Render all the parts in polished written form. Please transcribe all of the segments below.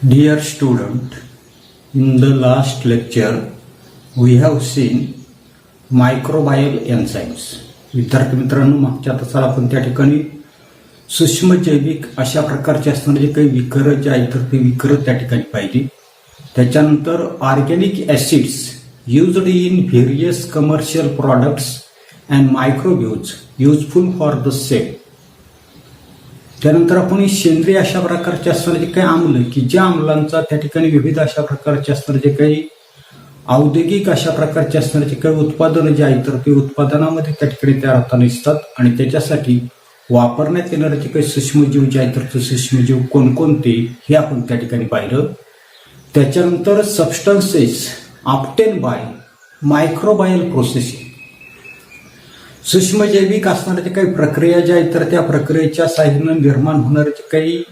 Dear student, in the last lecture we have seen microbial enzymes. विद्यार्थी मित्रांनो, मागच्या तासाला आपण त्या ठिकाणी सूक्ष्मजैविक अशा प्रकारचे असणारे जे काही विकर जे आहेत तर ते विकर त्या ठिकाणी पाहिजे. त्याच्यानंतर organic acids used in various commercial products and microbes useful for the cell. त्यानंतर आपण सेंद्रिय अशा प्रकारचे असणारे जे काही आम्ल की ज्या आम्लांचा त्या ठिकाणी विविध अशा प्रकारचे असणारे जे काही औद्योगिक अशा प्रकारचे असणारे जे काही उत्पादनं जे आहेत तर ते उत्पादनामध्ये त्या ठिकाणी तयार होताना दिसतात आणि त्याच्यासाठी वापरण्यात येणारे जे काही सूक्ष्मजीव जे आहेत तर ते सूक्ष्मजीव कोणकोणते हे आपण त्या ठिकाणी पाहिलं. त्याच्यानंतर सबस्टन्सेस ऑब्टेन बाय मायक्रोबायल प्रोसेसिंग, सूक्ष्मजैविक असणाऱ्या जे काही प्रक्रिया ज्या आहेत तर त्या प्रक्रियेच्या साहाय्याने निर्माण होणारे जे काही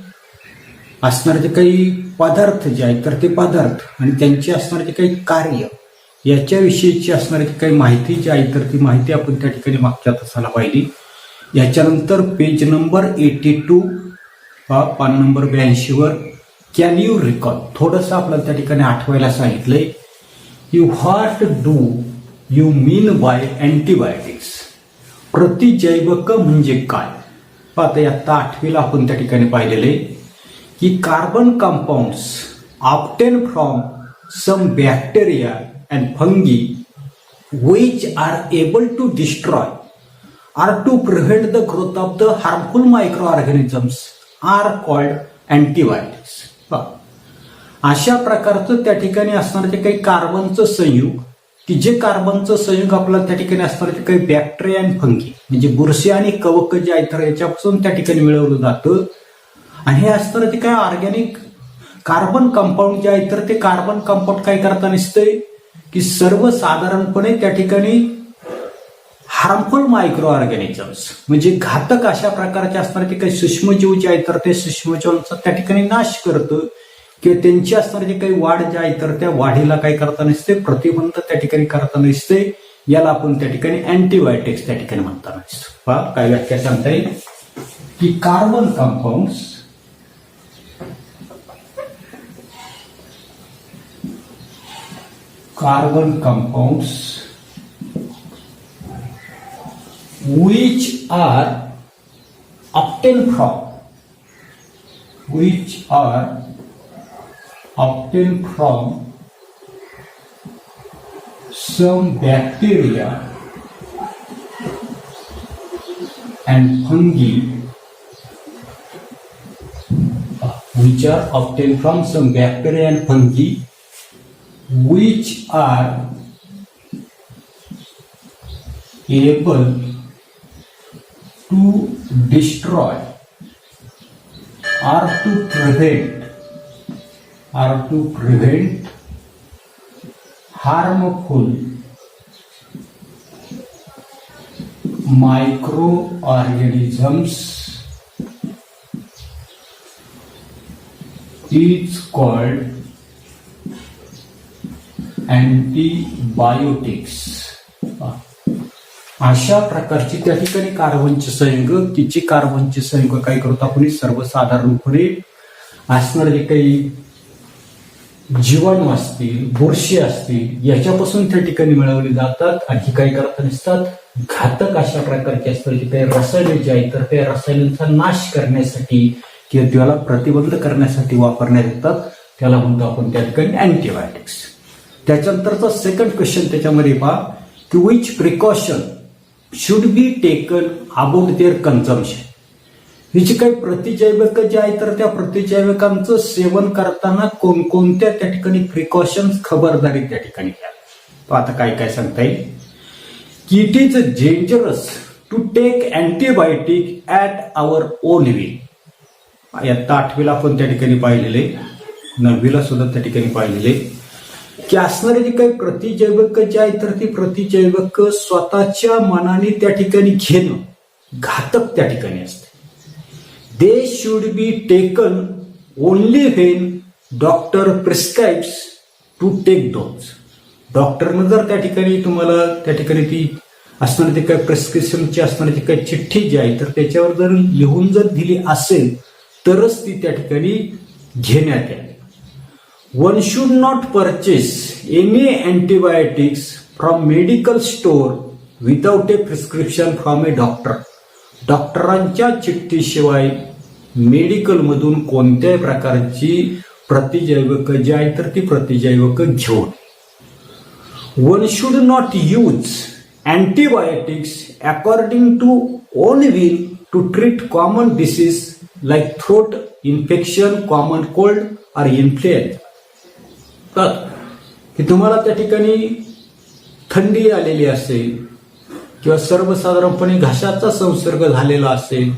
असणारे जे काही पदार्थ जे आहेत तर ते पदार्थ आणि त्यांची असणारे जे काही कार्य याच्याविषयीची असणारी जी काही माहिती जी आहे तर ती माहिती आपण त्या ठिकाणी मागच्या तासाला पाहिली. याच्यानंतर पेज नंबर 82 पान नंबर 82 वर कॅन यू रिकॉल, थोडंसं आपल्याला त्या ठिकाणी आठवायला सांगितलंय की what do you mean by antibiotics. प्रतिजैवक म्हणजे काय. आता आता 8वीला आपण त्या ठिकाणी पाहिलेले की carbon compounds obtain from some bacteria and fungi which are able to destroy or to prevent the growth of the harmful microorganisms are called antibiotics. अशा प्रकारचं त्या ठिकाणी असणारं जे काही कार्बनचं संयुग की जे कार्बनचं संयुग आपल्याला त्या ठिकाणी असणारे जे काही बॅक्टेरिया आणि फंगी म्हणजे बुरशी आणि कवक जे आहेत तर याच्यापासून त्या ठिकाणी मिळवलं जातं. आणि हे असणारं जे काय ऑर्गॅनिक कार्बन कंपाऊंड जे आहेत तर ते कार्बन कंपाऊंड काय करता नसतंय की सर्वसाधारणपणे त्या ठिकाणी हार्मफुल मायक्रो ऑर्गॅनिझम्स म्हणजे घातक अशा प्रकारचे असणारे जे काही सूक्ष्मजीव जे आहेत तर ते सूक्ष्मजीवांचा त्या ठिकाणी नाश करतं किंवा त्यांची असणारे जे काही वाढ जे आहे तर त्या वाढीला काय करता नसते, प्रतिबंध त्या ठिकाणी करता नसते. याला आपण त्या ठिकाणी अँटीबायोटिक्स त्या ठिकाणी म्हणता नसतो. पहा काय व्याख्या सांगता येईल की carbon compounds which are obtained from some bacteria and fungi which are obtained from some bacteria and fungi which are able to destroy or to prevent harmful microorganisms is called antibiotics. अशा प्रकारची त्या ठिकाणी कार्बनचे संयुग तिची कार्बनचे संयुग काय करतो आपण सर्वसाधारणपणे असणारे जे काही जीवाणू असतील बुरशी असतील याच्यापासून त्या ठिकाणी मिळवले जातात आणि ही काय करत नसतात घातक अशा प्रकारचे असतात जे काही रसायने जे आहेत तर त्या रसायनांचा नाश करण्यासाठी किंवा त्याला प्रतिबंध करण्यासाठी वापरण्यात येतात. त्याला म्हणतो आपण त्या ठिकाणी अँटीबायोटिक्स. त्याच्यानंतरचा सेकंड क्वेश्चन त्याच्यामध्ये पहा की which precaution should be taken about their consumption. ही जी काही प्रतिजैविक जे आहे तर त्या प्रतिजैविकांचं सेवन करताना कोणकोणत्या त्या ठिकाणी प्रिकॉशन्स खबरदारी त्या ठिकाणी घ्या. तो आता काय काय सांगता येईल की it is dangerous to take antibiotic at our own way. आता 8वीला आपण त्या ठिकाणी पाहिलेले 9वीला सुद्धा त्या ठिकाणी पाहिलेले की असणारे जे काही प्रतिजैविक जे आहे तर ती प्रतिजैविक स्वतःच्या मनाने त्या ठिकाणी घेणं घातक त्या ठिकाणी असते. They should be taken only when doctor prescribes to take those. डॉक्टरनं जर त्या ठिकाणी तुम्हाला त्या ठिकाणी ती असणारी जे काही प्रिस्क्रिप्शनची असणारी जी काही चिठ्ठी जी आहे तर त्याच्यावर जर लिहून जर दिली असेल तरच ती त्या ठिकाणी घेण्यात यावी. One should not purchase any antibiotics from medical store without A prescription from A doctor. डॉक्टरांच्या चिठ्ठीशिवाय मेडिकलमधून कोणत्याही प्रकारची प्रतिजैवक जी आहे तर ती प्रतिजैवक घेऊ नये. One should not use antibiotics according to own will to treat common disease like throat infection, common cold or influenza. तर की तुम्हाला त्या ठिकाणी थंडी आलेली असेल किंवा सर्वसाधारणपणे घशाचा संसर्ग झालेला असेल,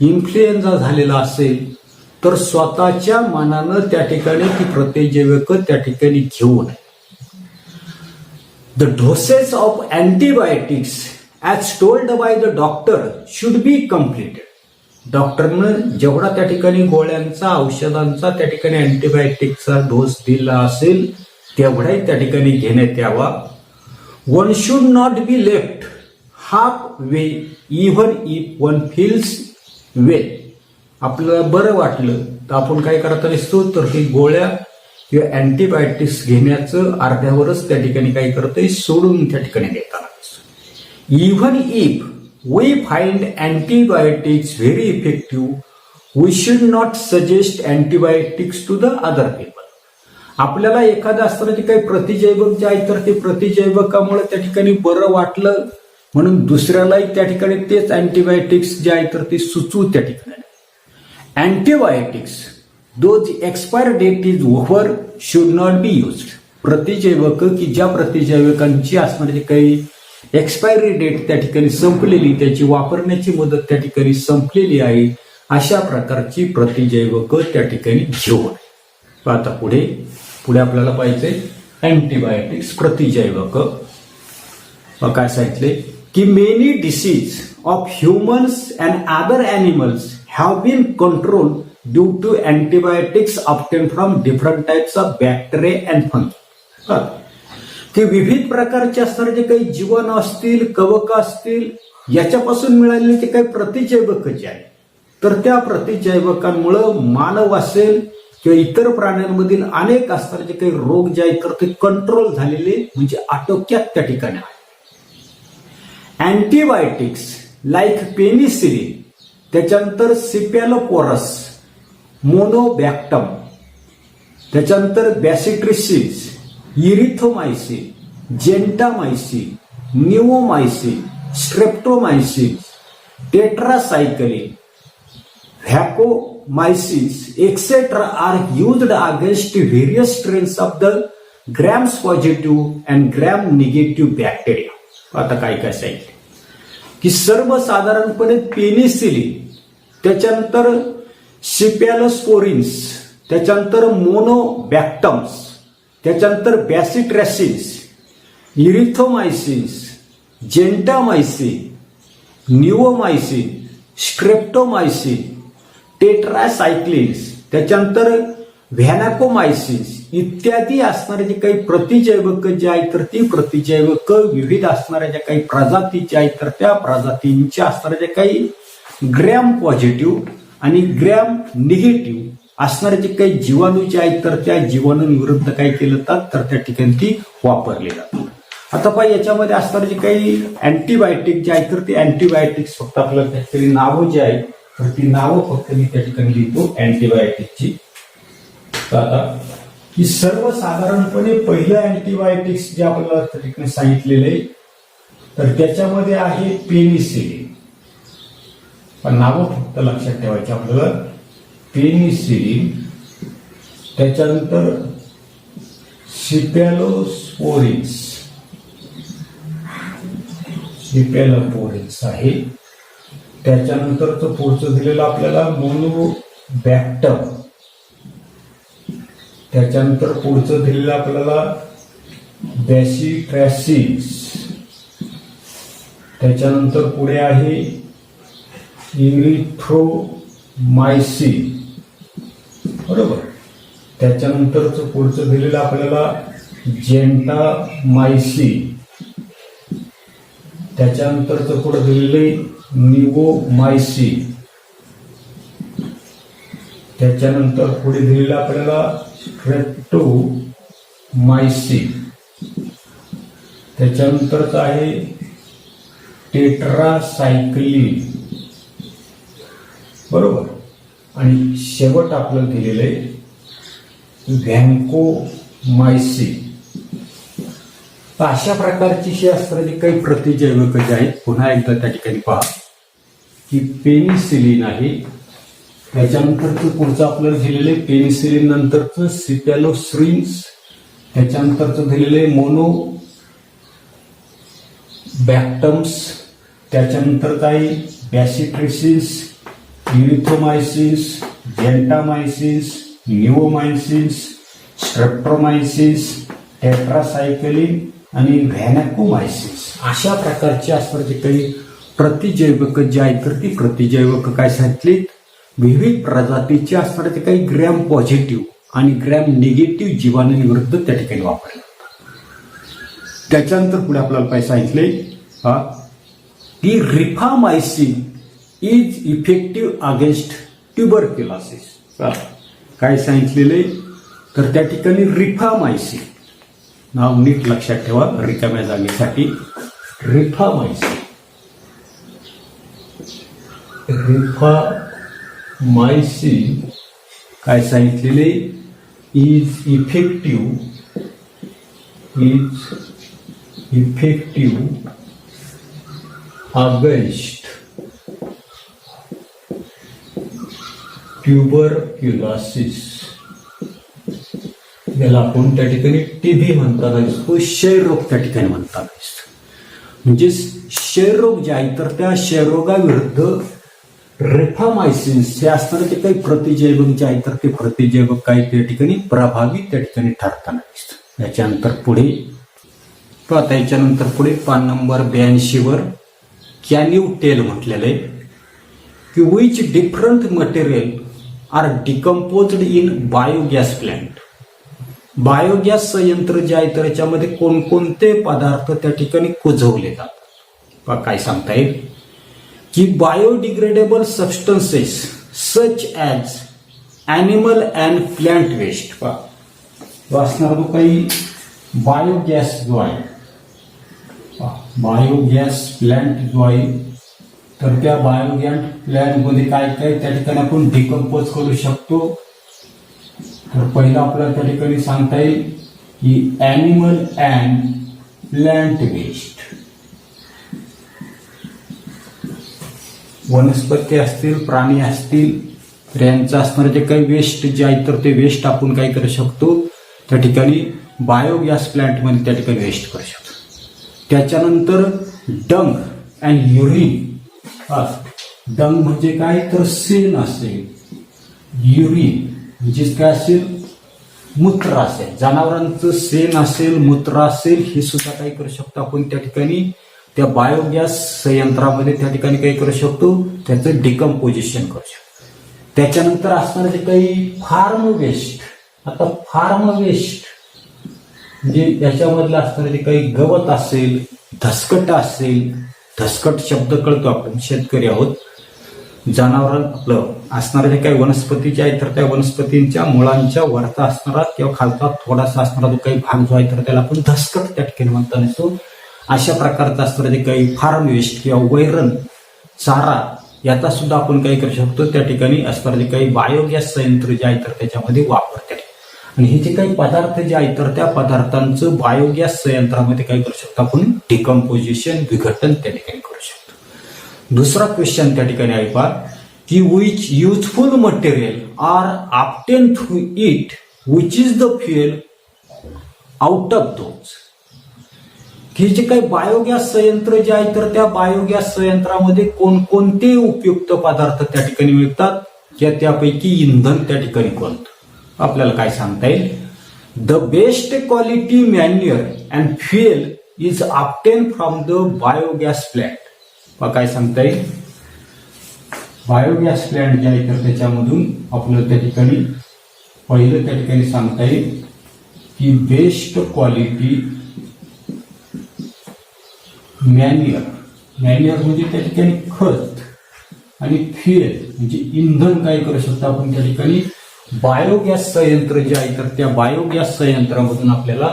इन्फ्लुएन्झा झालेला असेल, तर स्वतःच्या मनानं त्या ठिकाणी ती प्रतिजैवक त्या ठिकाणी घेऊ नये. The dosage of antibiotics as told by the doctor should be completed. डॉक्टरनं जेवढा त्या ठिकाणी गोळ्यांचा औषधांचा त्या ठिकाणी अँटीबायोटिकचा डोस दिला असेल तेवढाही त्या ठिकाणी घेण्यात यावा. One should not be left half way even if one feels well. आपल्याला बरं वाटलं तर आपण काय करत असतो तर ही गोळ्या किंवा अँटीबायोटिक्स घेण्याचं अर्ध्यावरच त्या ठिकाणी काय करतोय सोडून त्या ठिकाणी देताना. Even if we find antibiotics very effective we should not suggest antibiotics to the other people. आपल्याला एखादं असताना काही प्रतिजैवक जे आहे तर ते प्रतिजैवकामुळे त्या ठिकाणी बरं वाटलं म्हणून दुसऱ्यालाही त्या ठिकाणी तेच अँटीबायोटिक्स जे आहे तर ते सुचवू त्या ठिकाणी. Antibiotics those expire date is over should not be used. प्रतिजैवक की ज्या प्रतिजैवकांची असणारी काही एक्सपायरी डेट त्या ठिकाणी संपलेली, त्याची वापरण्याची मुदत त्या ठिकाणी संपलेली आहे, अशा प्रकारची प्रतिजैवक त्या ठिकाणी घेऊ नये. आता पुढे आपल्याला पाहिजे अँटीबायोटिक्स प्रतिजैवक. काय सांगितले की many disease of humans and other animals have been control due to antibiotics obtained from different types of bacteria and fungi. की विविध प्रकारचे असणारे जे काही जीवाणू असतील, कवक असतील, याच्यापासून मिळालेले जे काही प्रतिजैवक जे आहे तर त्या प्रतिजैवकांमुळे मानव असेल किंवा इतर प्राण्यांमधील अनेक असणारे जे काही रोग जे आहेत तर ते कंट्रोल झालेले म्हणजे आटोक्यात त्या ठिकाणी आहे. अँटीबायोटिक्स लाईक पेनिसिलिन, त्याच्यानंतर सिपॅलोपोरस, मोनोबॅक्टम, त्याच्यानंतर bacitracin, erythromycin, gentamicin, neomycin, streptomycin, tetracycline, vancomycin etcetera are used against various strains of the grams positive and gram negative bacteria. आता काय सांगितले की सर्वसाधारणपणे पेनिसिलिन, त्याच्यानंतर सिपॅलोस्पोरिन्स, त्याच्यानंतर मोनोबॅक्टम्स, त्याच्यानंतर बॅसिट्रॅसिन्स, इरिथोमायसिन्स, जेंटामायसिन, न्यूओमायसिन, स्ट्रेप्टोमायसिन, टेट्रासायक्लिन्स, त्याच्यानंतर व्हॅनाकोमायसिन्स इत्यादी असणारे जे काही प्रतिजैवक जे आहेत तर ती प्रतिजैवक विविध असणाऱ्या ज्या काही प्रजातीच्या आहेत तर त्या प्रजातींच्या असणाऱ्या ज्या काही ग्रॅम पॉझिटिव्ह आणि ग्रॅम निगेटिव्ह असणारे जे काही जीवाणू जे आहेत तर त्या जीवाणूंविरुद्ध काय केलं जातात तर त्या ठिकाणी ती वापरली जातात. आता पाहिजे याच्यामध्ये असणारे जे काही अँटीबायोटिक जे आहेत तर ते अँटीबायोटिक्स फक्त आपल्याला त्याची नावं जे आहेत तर ती नावं फक्त मी त्या ठिकाणी लिहितो अँटीबायोटिकची. आता की सर्वसाधारणपणे पहिलं अँटीबायोटिक्स जे आपल्याला त्या ठिकाणी सांगितलेले तर त्याच्यामध्ये आहे पेनिसिलिन. पण नावं फक्त लक्षात ठेवायची आपल्याला. पेनिसिलिन, त्याच्यानंतर सिपॅलोस्पोरिन्स आहे, त्याच्यानंतरचं पुढचं दिलेलं आपल्याला मोनोबॅक्टम, त्याच्यानंतर पुढचं दिलेलं आपल्याला बॅसिट्रॅसिन्स, त्याच्यानंतर पुढे आहे इरिथ्रोमायसिन, बरोबर. त्याच्यानंतरचं पुढचं दिलेलं आपल्याला जेंटामायसिन, त्याच्यानंतरचं पुढे दिलेले निओमायसिन, त्याच्यानंतर पुढे दिलेलं आपल्याला स्ट्रेप्टोमायसिन, त्याच्यानंतरच आहे टेट्रासायक्लिन, बरोबर, आणि शेवट आपल्याला दिलेलं आहे व्हॅन्कोमायसिन. तर अशा प्रकारची जी असणारी काही प्रतिजैवक जे आहेत, पुन्हा एकदा त्या ठिकाणी पहा की पेनिसिलिन आहे, त्याच्यानंतरचं पुढचं आपल्याला दिलेलं आहे पेनिसिलिन, नंतरचं सिपॅलोस्ट्रिन्स, त्याच्यानंतरचं दिलेलं आहे मोनोबॅक्टम्स, त्याच्यानंतर काही बॅसिट्रिसिन्स, इरिथ्रोमायसिन्स, जेंटामायसिन्स, निओमायसिन्स, स्ट्रेप्टोमायसिन्स, टेट्रासायक्लिन आणि व्हॅन्कोमायसिन्स. अशा प्रकारचे असणारे काही प्रतिजैवक जे आहेत तर ती प्रतिजैवक काय सांगितली, विविध प्रजातीचे असणारे काही ग्रॅम पॉझिटिव्ह आणि ग्रॅम निगेटिव्ह जीवाणूंविरुद्ध त्या ठिकाणी वापरले जातात. त्याच्यानंतर पुढे आपल्याला काय सांगितले की रिफामायसिन इज इफेक्टिव्ह अगेन्स्ट ट्युबरक्युलोसिस. काय सांगितलेले तर त्या ठिकाणी रिफामायसिन, नाव नीट लक्षात ठेवा रिकाम्या जागेसाठी, रिफामायसिन काय सांगितलेले इज इफेक्टिव्ह अगेन्स्ट ट्युबरक्युलोसिस. याला आपण त्या ठिकाणी टीबी म्हणतात, तो क्षयरोग त्या ठिकाणी म्हणतात. म्हणजे क्षयरोग जे आहे तर त्या क्षयरोगाविरुद्ध रिफामायसिन्स हे असणारे जे काही प्रतिजैवक जे आहे तर ते प्रतिजैवक काही त्या ठिकाणी प्रभावी त्या ठिकाणी ठरताना दिसतं. याच्यानंतर पुढे आता याच्यानंतर पुढे पान नंबर 82 वर कॅन यू टेल म्हटलेलं आहे की which different material are decomposed in biogas plant. Biogas संयंत्र जे आहे तर याच्यामध्ये कोणकोणते पदार्थ त्या ठिकाणी कुजवले जातात. काय सांगता येईल की biodegradable substances such as animal and plant waste. असणार तो काही बायोगॅस जो आहे, बायोगॅस प्लांट जो आहे तर त्या बायोगॅस प्लांट मध्ये काय काय त्या ठिकाणी आपण डिकम्पोज करू शकतो. तर पहिलं आपल्याला त्या ठिकाणी सांगता येईल की ॲनिमल अँड प्लांट वेस्ट. वनस्पती असतील, प्राणी असतील, तर यांचं असणारे जे काही वेस्ट जे आहे तर ते वेस्ट आपण काय करू शकतो त्या ठिकाणी बायोगॅस प्लांट मध्ये त्या ठिकाणी वेस्ट करू शकतो. त्याच्यानंतर डंग अँड युरिन. डंग म्हणजे काय तर शेण असेल, युरिन म्हणजे काय असेल मूत्र असेल, जनावरांचं शेण असेल, मूत्र असेल, हे सुद्धा काय करू शकतो आपण त्या ठिकाणी त्या बायोगॅस संयंत्रामध्ये त्या ठिकाणी काय करू शकतो त्याचं डिकम्पोजिशन करू शकतो. त्याच्यानंतर असणारे जे काही फार्म वेस्ट. आता फार्म वेस्ट म्हणजे याच्यामधलं असणारे जे काही गवत असेल, धसकट असेल, धसकट शब्द कळतो, आपण शेतकरी आहोत, जनावर आपलं असणारे जे काही वनस्पती जे आहेत तर त्या वनस्पतींच्या मुळांच्या वरचा असणारा किंवा खालचा थोडासा असणारा जो काही भाग जो आहे तर त्याला आपण धसकट त्या ठिकाणी म्हणता नसतो. अशा प्रकारचा असणारे जे काही फार्म वेस्ट किंवा वैरण, चारा, याचा सुद्धा आपण काय करू शकतो त्या ठिकाणी असणारे जे काही बायोगॅस संयंत्र जे आहे तर त्याच्यामध्ये वापर करेल. आणि हे जे काही पदार्थ जे आहेत तर त्या पदार्थांचं बायोगॅस संयंत्रामध्ये काय करू शकतो आपण डिकम्पोजिशन, विघटन त्या ठिकाणी करू शकतो. दुसरा क्वेश्चन त्या ठिकाणी आहे पहा की which useful material are obtain through it which is the fuel out of those. हे जे काही बायोगॅस संयंत्र जे आहे तर त्या बायोगॅस संयंत्रामध्ये कोणकोणते उपयुक्त पदार्थ त्या ठिकाणी मिळतात किंवा त्यापैकी इंधन त्या ठिकाणी कोणतं आपल्याला काय सांगता येईल. The best quality manure and fuel is obtain from the biogas plant. काय सांगता येईल, बायोगॅस प्लांट जे आहे तर त्याच्यामधून आपल्याला त्या ठिकाणी पहिलं त्या ठिकाणी सांगता येईल की बेस्ट क्वालिटी मॅन्युअर. मॅन्युअर म्हणजे त्या ठिकाणी खत, आणि फ्युएल म्हणजे इंधन काय करू शकतो आपण त्या ठिकाणी बायोगॅस संयंत्र जे आहे तर त्या बायोगॅस संयंत्रामधून आपल्याला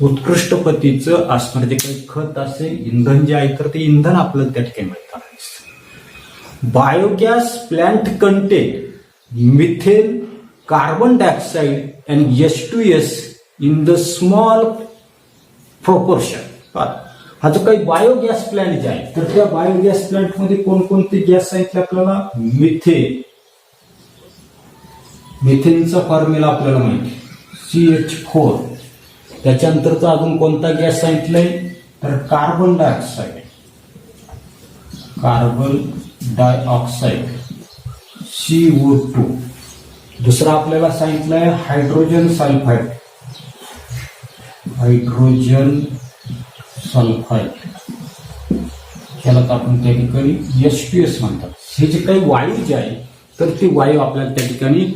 उत्कृष्ट पद्धतीचं असणार जे काही खत असेल इंधन जे आहे तर ते इंधन आपल्याला त्या ठिकाणी मिळतात. Biogas plant content methane carbon dioxide and H2S in the small proportion. हा जो काही बायोगॅस प्लांट जे आहे तर त्या बायोगॅस प्लांट मध्ये कोणकोणते गॅस सांगितले आपल्याला? मिथेनचा फॉर्म्युला आपल्याला माहिती CH4. त्याच्यानंतरचा अजून कोणता गॅस सांगितलाय तर कार्बन डायऑक्साइड CO2. दुसरा आपल्याला सांगितलंय हायड्रोजन सल्फाइड त्याला आपण त्या ठिकाणी H2S म्हणतात. हे जे काही वायू जे आहे तर ती वायू आपल्याला त्या ठिकाणी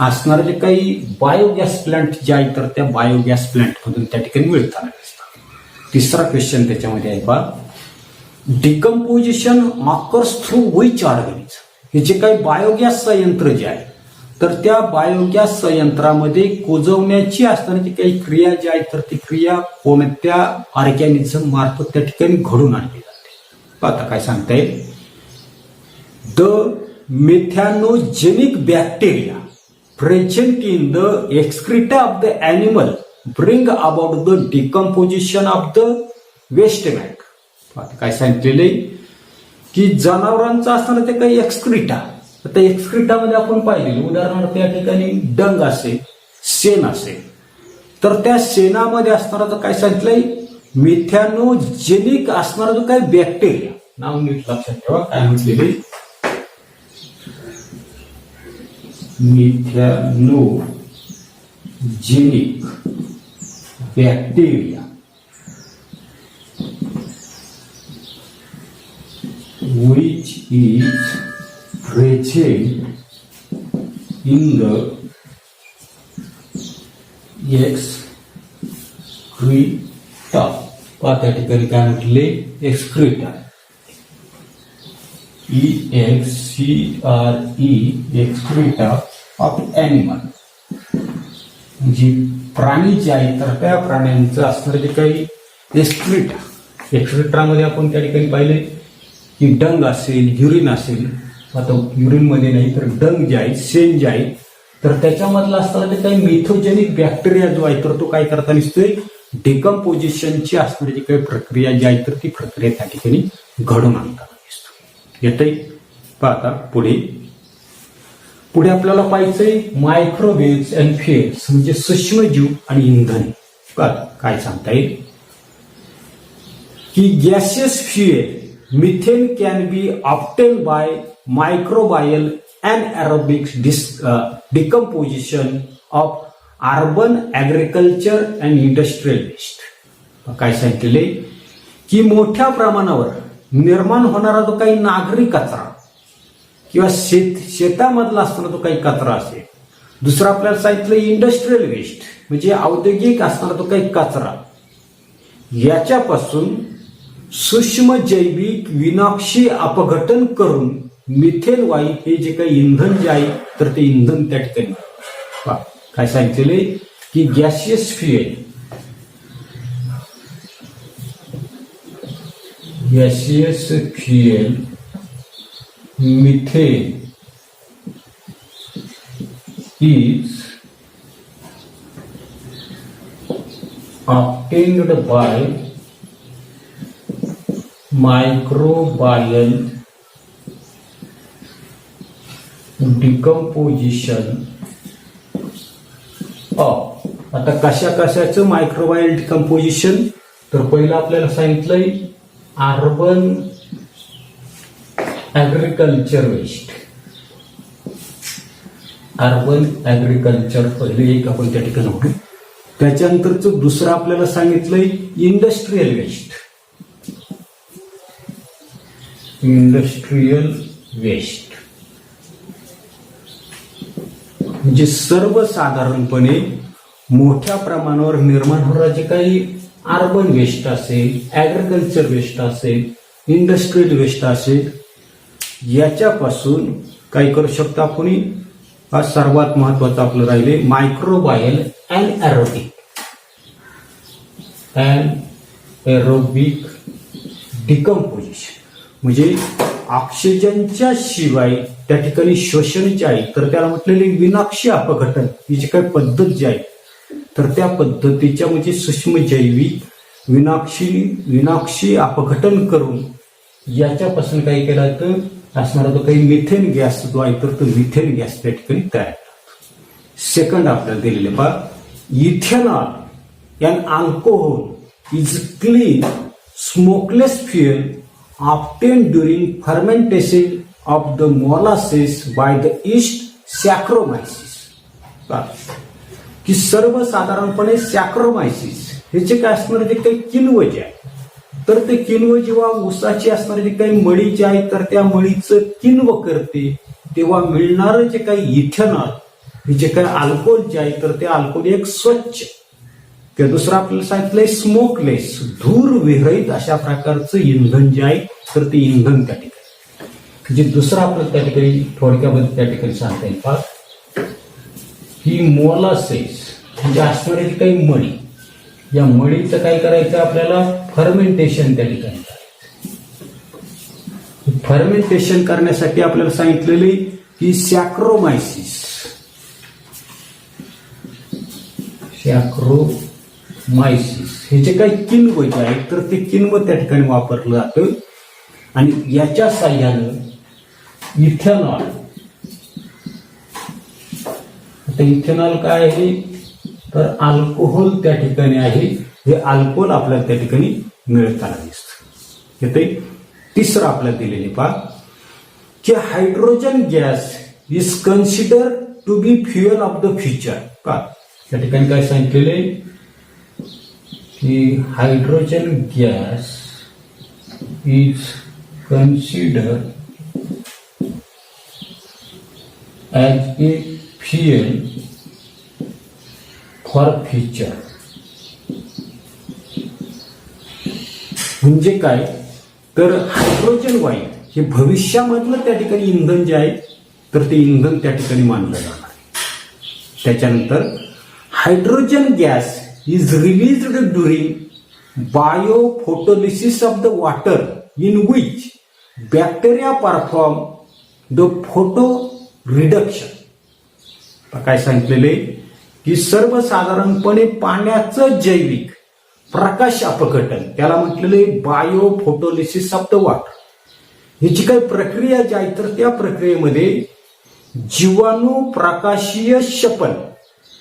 असणारे जे काही बायोगॅस प्लांट जे आहे तर त्या बायोगॅस प्लांट मधून त्या ठिकाणी मिळतात. तिसरा क्वेश्चन त्याच्यामध्ये आहे बा decomposition occurs through which organism. हे जे काही बायोगॅस संयंत्र जे आहे तर त्या बायोगॅस संयंत्रामध्ये कुजवण्याची असणारी काही क्रिया जी आहे तर ती क्रिया कोणत्या ऑर्गॅनिझम मार्फत त्या ठिकाणी घडून आणली जाते. आता काय सांगता येईल? The methanogenic bacteria present in the excreta of the animal bring about the decomposition of the waste matter. आता काय सांगितलेले की जनावरांचा असताना ते काही एक्सक्रिटा. आता एक्सक्रिटामध्ये आपण पाहिलेलं उदाहरणार्थ या ठिकाणी डंग असेल शेण असेल तर त्या शेणामध्ये असणारा काय सांगितलंय मिथॅनोजेनिक असणारा जो काही बॅक्टेरिया. नाव नीट लक्षात ठेवा काय म्हटलेले मिथॅनोजेनिक bacteria which is present in the excreta. त्या ठिकाणी काय म्हटले एक्सक्रिटा एक्सक्रिटा ऑफ ॲनिमल म्हणजे प्राणी जे आहे तर त्या प्राण्यांचं असणारे जे काही एक्सक्रिटामध्ये आपण त्या ठिकाणी पाहिले की डंग असेल युरिन असेल. आता युरिन मध्ये नाही तर डंग जे आहे शेण जे आहे तर त्याच्यामधला असताना ते काही मिथोजेनिक बॅक्टेरिया जो आहे तर तो काय करता दिसतोय डिकम्पोजिशनची असणारी जी काही प्रक्रिया जी आहे तर ती प्रक्रिया त्या ठिकाणी घडून आणताना दिसतो. येतंय पाहता पुढे आपल्याला पाहिजे मायक्रोवेव्ह अँड फ्युएल्स म्हणजे सूक्ष्मजीव आणि इंधन. काय सांगता येईल की gaseous fuel methane can be obtain by microbial anaerobic decomposition of urban agriculture and industrial waste. काय सांगितले की मोठ्या प्रमाणावर निर्माण होणारा जो काही नागरी कचरा किंवा शेतामधला असताना जो काही कचरा असेल. दुसरं आपल्याला सांगितलं इंडस्ट्रियल वेस्ट म्हणजे औद्योगिक असणारा जो काही कचरा याच्यापासून सूक्ष्म जैविक विनाक्षी अपघटन करून मिथेन वायू हे जे काही इंधन जे आहे तर ते इंधन त्या ठिकाणी काय सांगितले की gaseous fuel methane is obtained by microbial decomposition of. आता कशा कशाचं मायक्रोबायल डिकम्पोजिशन तर पहिलं आपल्याला सांगितलंय urban agriculture waste. Urban agriculture पहिले एक आपण त्या ठिकाणी होतो. त्याच्यानंतरचं दुसरं आपल्याला सांगितलंय इंडस्ट्रियल वेस्ट. इंडस्ट्रियल वेस्ट म्हणजे सर्वसाधारणपणे मोठ्या प्रमाणावर निर्माण होणारे जे काही अर्बन वेस्ट असेल, ऍग्रिकल्चर वेस्ट असेल, इंडस्ट्रियल वेस्ट असेल याच्यापासून काय करू शकतो आपण? हा सर्वात महत्वाचं आपलं राहिले मायक्रोबायल एरोबिक डिकम्पोजिशन. म्हणजे ऑक्सिजनच्या शिवाय त्या ठिकाणी श्वसन जे आहे तर त्याला म्हटलेले विनाक्षी अपघटन ही जी काही पद्धत जी आहे तर त्या पद्धतीच्या म्हणजे सूक्ष्मजैविक विनाक्षी अपघटन करून याच्यापासून काय केलं तर असणारा तो काही मिथेन गॅस जो आहे तर तो मिथेन गॅस त्या ठिकाणी तयार करतो. सेकंड आपल्याला दिलेले पहा, ethanol and alcohol is clean smokeless fuel obtained during fermentation of the molasses by the yeast Saccharomyces. की सर्वसाधारणपणे सॅक्रोमायसिस हे जे काय असणारे जे काही किण्व जे आहे तर ते किण्व जेव्हा ऊसाची असणारे जे काही मळी जे आहे तर त्या मळीचं किण्व करते तेव्हा मिळणारं जे काही इथेनॉल हे जे काही अल्कोहोल जे आहे तर ते अल्कोहोल एक स्वच्छ ते दुसरं आपल्याला सांगितलंय स्मोकलेस धूर विरहित अशा प्रकारचं इंधन जे आहे तर ते इंधन त्या ठिकाणी. जे दुसरं आपल्याला त्या ठिकाणी थोडक्यामध्ये त्या ठिकाणी सांगता येईल पहा ही मोलासेस म्हणजे असणारी जी काही मळी या मळीचं काय करायचं आपल्याला फर्मेंटेशन त्या ठिकाणी करायचं. फर्मेंटेशन करण्यासाठी आपल्याला सांगितलेले की सॅक्रोमायसिस हे जे काही किण्व जे आहे तर ते किण्व त्या ठिकाणी वापरलं जातं आणि याच्या साह्यानं इथेनॉल. आता इथेनॉल काय आहे तर अल्कोहोल त्या ठिकाणी आहे. हे अल्कोहोल आपल्याला त्या ठिकाणी मिळताना दिसतं. येते तिसरं आपल्याला दिलेले पहा की hydrogen gas is consider to be fuel of the future. का त्या ठिकाणी काय सांगितलेले की hydrogen gas is consider as a fuel for future. म्हणजे काय तर हायड्रोजन वायू हे भविष्यामधलं त्या ठिकाणी इंधन जे आहे तर ते इंधन त्या ठिकाणी मानलं जाणार. त्याच्यानंतर hydrogen gas is released during biophotolysis of the water in which bacteria perform the photoreduction. काय सांगितलेले की सर्वसाधारणपणे पाण्याचं जैविक प्रकाश अपघटन त्याला म्हटलेले बायोफोटोलिसिस ऑफ द वॉटर. ही जी काही प्रक्रिया जी आहे तर त्या प्रक्रियेमध्ये जीवाणू प्रकाशीय शपन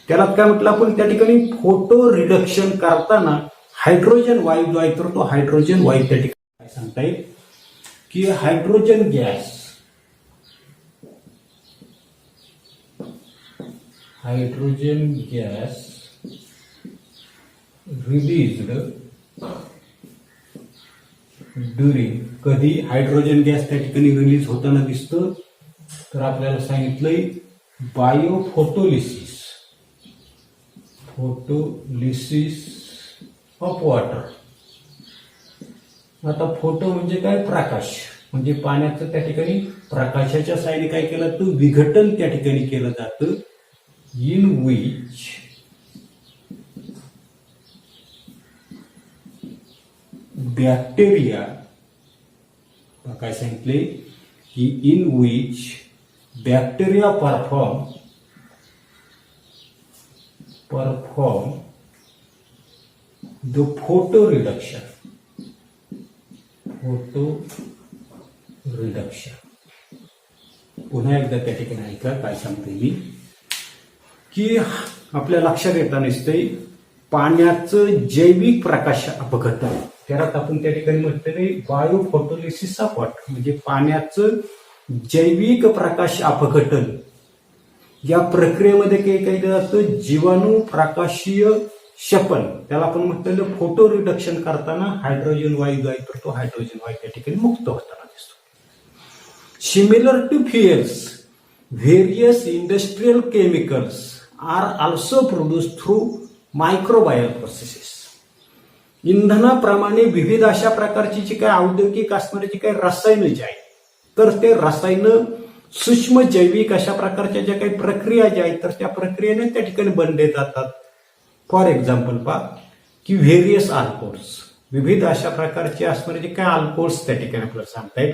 त्याला काय म्हटलं आपण त्या ठिकाणी फोटो रिडक्शन करताना हायड्रोजन वायू जो आहे तर तो हायड्रोजन वायू त्या ठिकाणी काय सांगता येईल की हायड्रोजन गॅस रिलीज्ड ड्युरिंग कधी हायड्रोजन गॅस त्या ठिकाणी रिलीज होताना दिसतं तर आपल्याला सांगितलंय बायोफोटोलिसिस ऑफ वॉटर. आता फोटो म्हणजे काय प्रकाश म्हणजे पाण्याचं त्या ठिकाणी प्रकाशाच्या साहाय्याने काय केलं तर विघटन त्या ठिकाणी केलं जातं इन विच बॅक्टेरिया काय सांगितले की in which bacteria perform the photoreduction. पुन्हा एकदा त्या ठिकाणी ऐका काय सांगते मी की आपल्या लक्षात येताना दिसतंय पाण्याचं जैविक प्रकाश अपघटन त्याला आपण त्या ठिकाणी म्हटलेले बायोफोटोलिसिस ऑफ वॉटर म्हणजे पाण्याचं जैविक प्रकाश अपघटन. या प्रक्रियेमध्ये काय केलं जातं जीवाणू प्रकाशीय शपन त्याला आपण म्हटलेलं फोटो रिडक्शन करताना हायड्रोजन वायू जो आहे तर तो हायड्रोजन वायू त्या ठिकाणी मुक्त होताना दिसतो. Similar to fuels various industrial chemicals are also produce through microbial processes. इंधनाप्रमाणे विविध अशा प्रकारची जी काही औद्योगिक असणारी जी काही रसायनं जी आहेत तर ते रसायन सूक्ष्म जैविक अशा प्रकारच्या ज्या काही प्रक्रिया ज्या आहेत तर त्या प्रक्रियेने त्या ठिकाणी बनले जातात. फॉर एक्झाम्पल पहा की व्हेरियस अल्कोहोल्स, विविध अशा प्रकारचे असणारे जे काही अल्कोहोल्स त्या ठिकाणी आपल्याला सांगता येईल.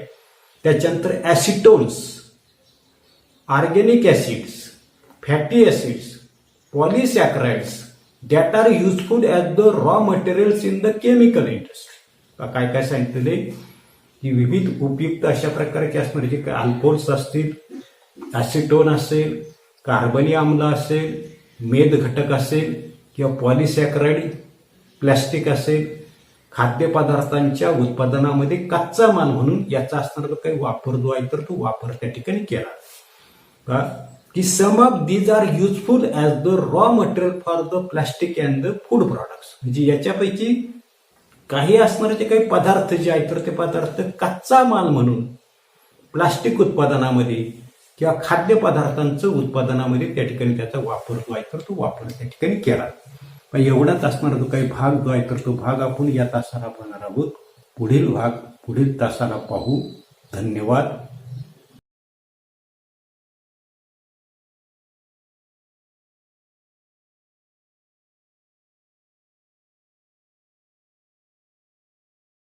त्याच्यानंतर acetones, organic acids, fatty acids, polysaccharides that are useful as the raw materials in the chemical industry. काय काय सांगितलेले की विविध उपयुक्त अशा प्रकारचे असणारे जे काही अल्कोहोल्स असतील, ऍसिटोन असेल, कार्बनी आम्ल असेल, मेद घटक असेल किंवा पॉलिसॅक्राइड, प्लॅस्टिक असेल, खाद्यपदार्थांच्या उत्पादनामध्ये कच्चा माल म्हणून याचा असणारा काही वापर जो आहे तर तो वापर त्या ठिकाणी केला. की some of these are useful as the raw material for the plastic and the food products. म्हणजे याच्यापैकी काही असणारे जे काही पदार्थ जे आहेत तर ते पदार्थ कच्चा माल म्हणून प्लास्टिक उत्पादनामध्ये किंवा खाद्यपदार्थांचं उत्पादनामध्ये त्या ठिकाणी त्याचा वापर जो आहे तर तो वापर त्या ठिकाणी केला. पण एवढाच असणारा जो काही भाग जो आहे तर तो भाग आपण या तासाला पाहणार आहोत. पुढील भाग पुढील तासाला पाहू. धन्यवाद.